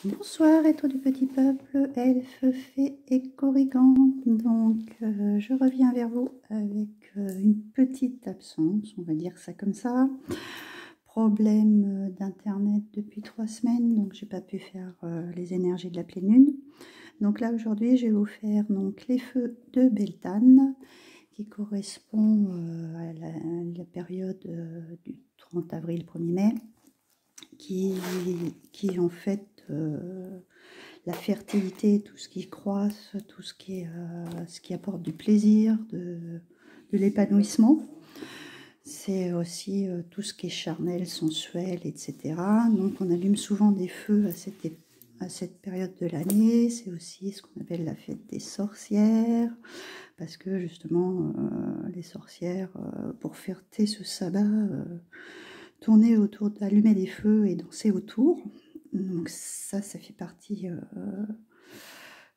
Bonsoir, êtres du petit peuple, elfes, fées et corrigans. Donc, je reviens vers vous avec une petite absence, on va dire ça comme ça. Problème d'internet depuis 3 semaines, donc j'ai pas pu faire les énergies de la pleine lune. Donc là, aujourd'hui, je vais vous faire donc, les feux de Beltane, qui correspond à la période du 30 avril, 1er mai, qui en fait la fertilité, tout ce qui croisse, tout ce qui apporte du plaisir, de l'épanouissement. C'est aussi tout ce qui est charnel, sensuel, etc. Donc on allume souvent des feux à cette période de l'année. C'est aussi ce qu'on appelle la fête des sorcières, parce que justement les sorcières, pour fêter ce sabbat, tourner autour, d'allumer des feux et danser autour. Donc ça fait partie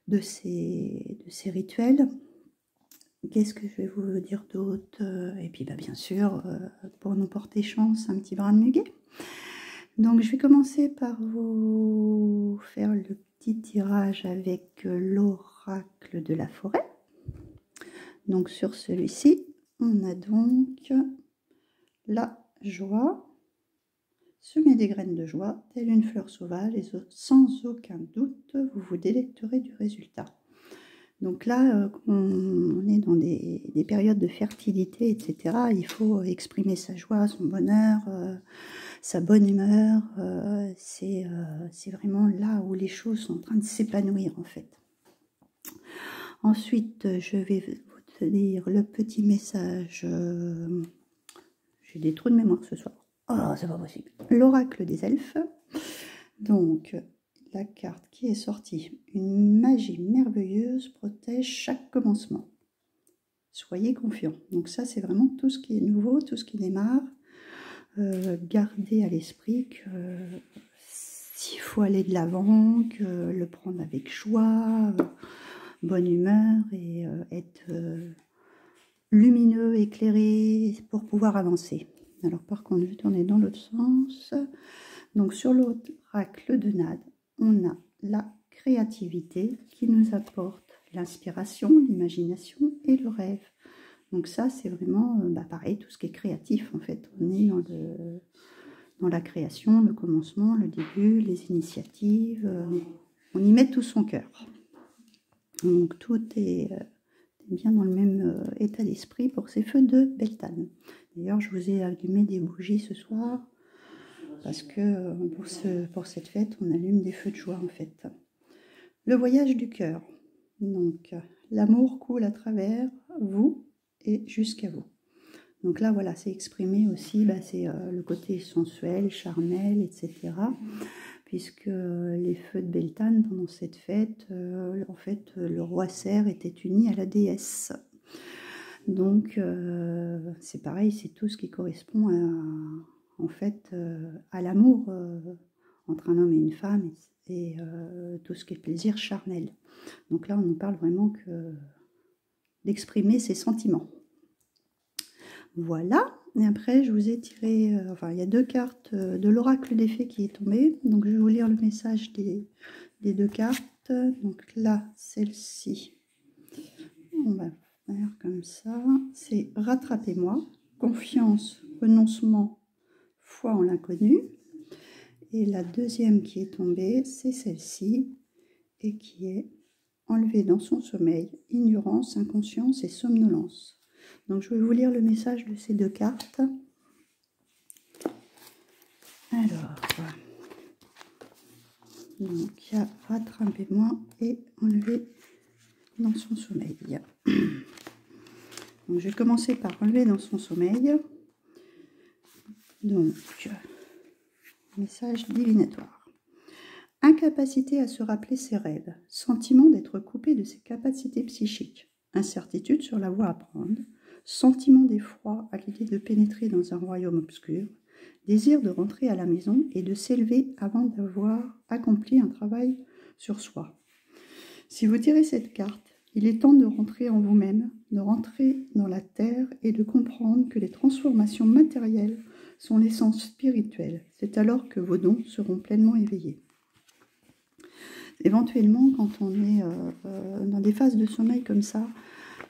de ces rituels. Qu'est-ce que je vais vous dire d'autre? Et puis bien sûr, pour nous porter chance, un petit brin de muguet. Donc je vais commencer par vous faire le petit tirage avec l'oracle de la forêt. Donc sur celui-ci, on a donc la joie. Semez des graines de joie, telle une fleur sauvage, et sans aucun doute, vous vous délecterez du résultat. Donc là, on est dans des périodes de fertilité, etc. Il faut exprimer sa joie, son bonheur, sa bonne humeur. C'est vraiment là où les choses sont en train de s'épanouir, en fait. Ensuite, je vais vous lire le petit message. J'ai des trous de mémoire ce soir. Oh, c'est pas possible. L'oracle des elfes. Donc, la carte qui est sortie. Une magie merveilleuse protège chaque commencement. Soyez confiants. Donc ça, c'est vraiment tout ce qui est nouveau, tout ce qui démarre. Gardez à l'esprit que s'il faut aller de l'avant, que le prendre avec joie, bonne humeur et être lumineux, éclairé pour pouvoir avancer. Alors par contre, je vais tourner dans l'autre sens. Donc sur l'oracle de Nade, on a la créativité qui nous apporte l'inspiration, l'imagination et le rêve. Donc ça, c'est vraiment pareil, tout ce qui est créatif en fait. On est dans la création, le commencement, le début, les initiatives. On y met tout son cœur. Donc tout est bien dans le même état d'esprit pour ces feux de Beltane. D'ailleurs, je vous ai allumé des bougies ce soir parce que pour cette fête, on allume des feux de joie en fait. Le voyage du cœur. Donc, l'amour coule à travers vous et jusqu'à vous. Donc là, voilà, c'est exprimé aussi, c'est le côté sensuel, charnel, etc. Puisque les feux de Beltane, pendant cette fête, en fait, le roi cerf était uni à la déesse. Donc, c'est pareil, c'est tout ce qui correspond en fait, à l'amour entre un homme et une femme et tout ce qui est plaisir charnel. Donc là, on nous parle vraiment d'exprimer ses sentiments. Voilà. Et après, je vous ai tiré, il y a 2 cartes de l'oracle des fées qui est tombé. Donc, je vais vous lire le message des 2 cartes. Donc là, celle-ci, on va faire comme ça. C'est rattrapez-moi, confiance, renoncement, foi en l'inconnu. Et la deuxième qui est tombée, c'est celle-ci, et qui est enlever dans son sommeil, ignorance, inconscience et somnolence. Donc je vais vous lire le message de ces 2 cartes. Alors, donc il y a rattrapez-moi et enlever dans son sommeil. Donc je vais commencer par enlever dans son sommeil. Donc, message divinatoire. Incapacité à se rappeler ses rêves, sentiment d'être coupé de ses capacités psychiques, incertitude sur la voie à prendre, sentiment d'effroi à l'idée de pénétrer dans un royaume obscur, désir de rentrer à la maison et de s'élever avant d'avoir accompli un travail sur soi. Si vous tirez cette carte, il est temps de rentrer en vous-même, de rentrer dans la terre et de comprendre que les transformations matérielles sont l'essence spirituelle. C'est alors que vos dons seront pleinement éveillés. éventuellement, quand on est dans des phases de sommeil comme ça,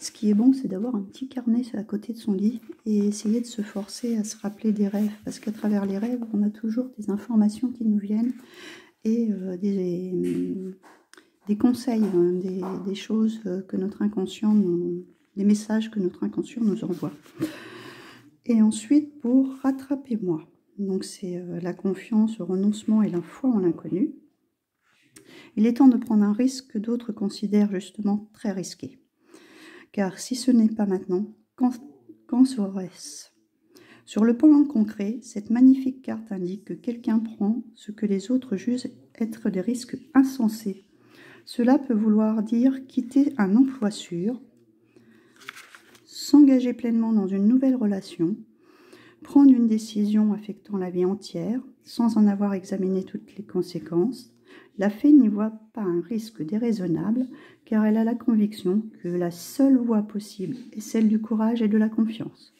ce qui est bon, c'est d'avoir un petit carnet à côté de son lit et essayer de se forcer à se rappeler des rêves. Parce qu'à travers les rêves, on a toujours des informations qui nous viennent et des conseils, hein, des choses que notre inconscient des messages que notre inconscient nous envoie. Et ensuite, pour rattraper moi. Donc c'est la confiance, le renoncement et la foi en l'inconnu. Il est temps de prendre un risque que d'autres considèrent justement très risqué. Car si ce n'est pas maintenant, quand serait-ce? Sur le plan concret, cette magnifique carte indique que quelqu'un prend ce que les autres jugent être des risques insensés. Cela peut vouloir dire quitter un emploi sûr, s'engager pleinement dans une nouvelle relation, prendre une décision affectant la vie entière sans en avoir examiné toutes les conséquences. La fée n'y voit pas un risque déraisonnable car elle a la conviction que la seule voie possible est celle du courage et de la confiance.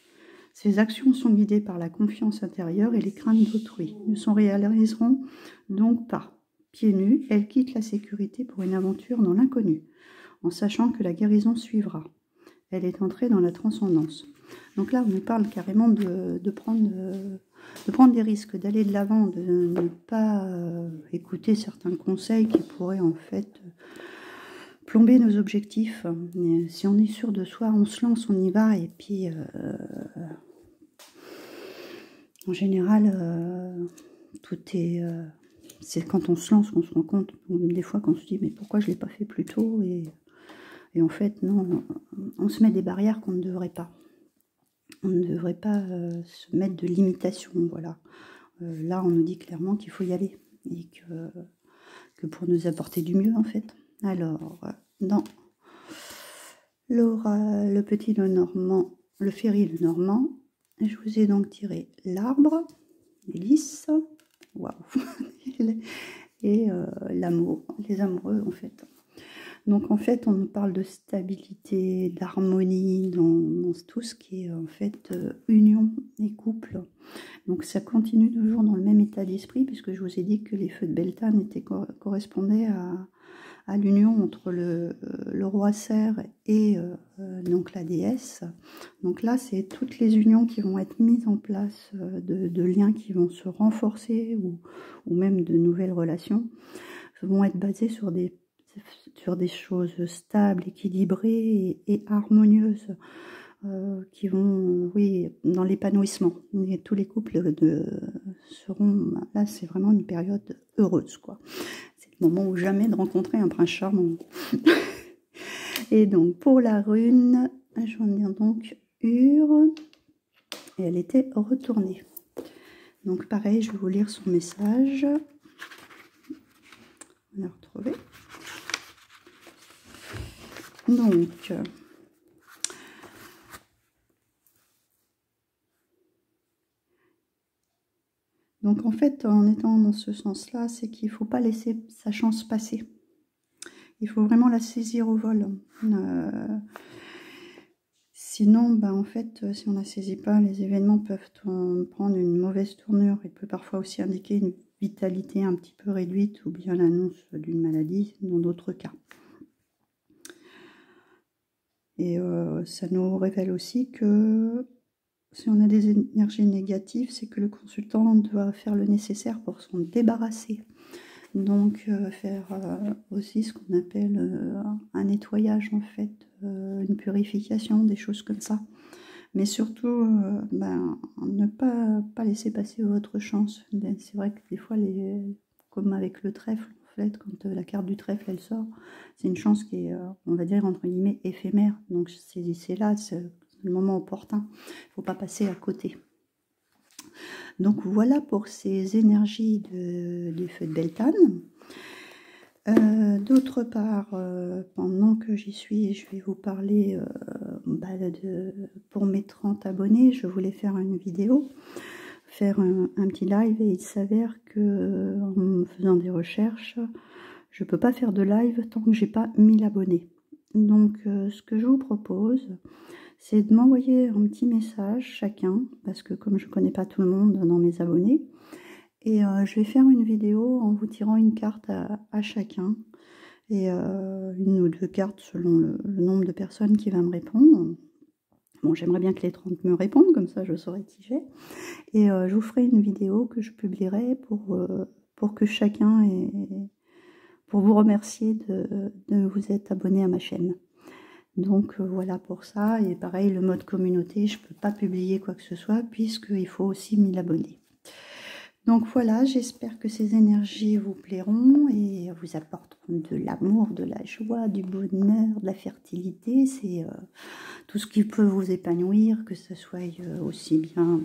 Ses actions sont guidées par la confiance intérieure et les craintes d'autrui ne s'en réaliseront donc pas. Pieds nus, elle quitte la sécurité pour une aventure dans l'inconnu, en sachant que la guérison suivra. Elle est entrée dans la transcendance. Donc là, on nous parle carrément de prendre des risques, d'aller de l'avant, de ne pas écouter certains conseils qui pourraient en fait plomber nos objectifs. Mais si on est sûr de soi, on se lance, on y va. Et puis, en général, tout est... c'est quand on se lance qu'on se rend compte, des fois qu'on se dit, mais pourquoi je ne l'ai pas fait plus tôt et en fait, non, on se met des barrières qu'on ne devrait pas. On ne devrait pas se mettre de limitations, voilà. Là, on nous dit clairement qu'il faut y aller et que pour nous apporter du mieux, en fait. Alors, dans le petit Lenormand, le Féri Lenormand, je vous ai donc tiré l'arbre, les lys, waouh, et l'amour, les amoureux, en fait. Donc en fait, on nous parle de stabilité, d'harmonie dans tout ce qui est en fait union et couple. Donc ça continue toujours dans le même état d'esprit, puisque je vous ai dit que les feux de Beltane correspondaient à l'union entre le roi cerf et donc la déesse. Donc là, c'est toutes les unions qui vont être mises en place, de liens qui vont se renforcer ou même de nouvelles relations, vont être basées sur des choses stables, équilibrées et harmonieuses qui vont, oui, dans l'épanouissement. Tous les couples seront, là c'est vraiment une période heureuse, quoi. C'est le moment ou jamais de rencontrer un prince charmant. Et donc pour la rune, j'en ai donc Ur, et elle était retournée. Donc pareil, je vais vous lire son message. On l'a retrouvé. Donc en fait, en étant dans ce sens-là, c'est qu'il ne faut pas laisser sa chance passer. Il faut vraiment la saisir au vol. Sinon, ben, en fait, si on ne la saisit pas, les événements peuvent prendre une mauvaise tournure. Il peut parfois aussi indiquer une vitalité un petit peu réduite ou bien l'annonce d'une maladie dans d'autres cas. Et ça nous révèle aussi que si on a des énergies négatives, c'est que le consultant doit faire le nécessaire pour s'en débarrasser. Donc faire aussi ce qu'on appelle un nettoyage en fait, une purification, des choses comme ça. Mais surtout, ne pas laisser passer votre chance. C'est vrai que des fois, comme avec le trèfle, en fait, quand la carte du trèfle elle sort, c'est une chance qui est, on va dire entre guillemets, éphémère. Donc c'est là, c'est le moment opportun. Il ne faut pas passer à côté. Donc voilà pour ces énergies du feu de Beltane. D'autre part, pendant que j'y suis, je vais vous parler pour mes 30 abonnés. Je voulais faire une vidéo, faire un petit live, et il s'avère que en me faisant des recherches, je ne peux pas faire de live tant que j'ai pas 1000 abonnés. Donc ce que je vous propose, c'est de m'envoyer un petit message chacun, parce que comme je ne connais pas tout le monde dans mes abonnés, Et je vais faire une vidéo en vous tirant une carte à chacun. Et une ou deux cartes selon le nombre de personnes qui va me répondre. Bon, j'aimerais bien que les 30 me répondent, comme ça je saurai qui j'ai. Et je vous ferai une vidéo que je publierai pour que chacun ait... pour vous remercier de vous être abonné à ma chaîne. Donc voilà pour ça. Et pareil, le mode communauté, je ne peux pas publier quoi que ce soit puisqu'il faut aussi 1000 abonnés. Donc voilà, j'espère que ces énergies vous plairont et vous apporteront de l'amour, de la joie, du bonheur, de la fertilité. C'est tout ce qui peut vous épanouir, que ce soit aussi bien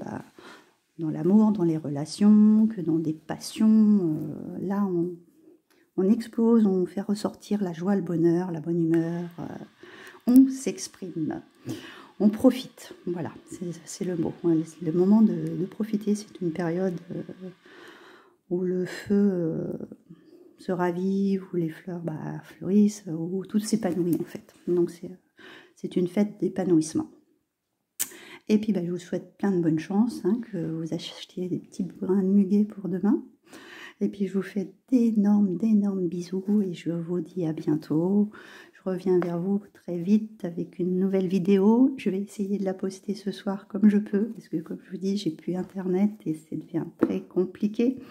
dans l'amour, dans les relations, que dans des passions. Là, on explose, on fait ressortir la joie, le bonheur, la bonne humeur. On s'exprime. On profite, voilà, c'est le mot. Le moment de profiter, c'est une période où le feu se ravive, où les fleurs fleurissent, où tout s'épanouit en fait. Donc c'est une fête d'épanouissement. Et puis je vous souhaite plein de bonne chance, hein, que vous achetiez des petits brins de muguet pour demain. Et puis je vous fais d'énormes bisous et je vous dis à bientôt. Je reviens vers vous très vite avec une nouvelle vidéo. Je vais essayer de la poster ce soir comme je peux, parce que comme je vous dis, j'ai plus internet et ça devient très compliqué.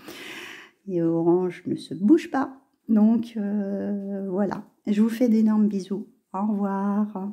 Et Orange ne se bouge pas. Donc voilà, je vous fais d'énormes bisous. Au revoir.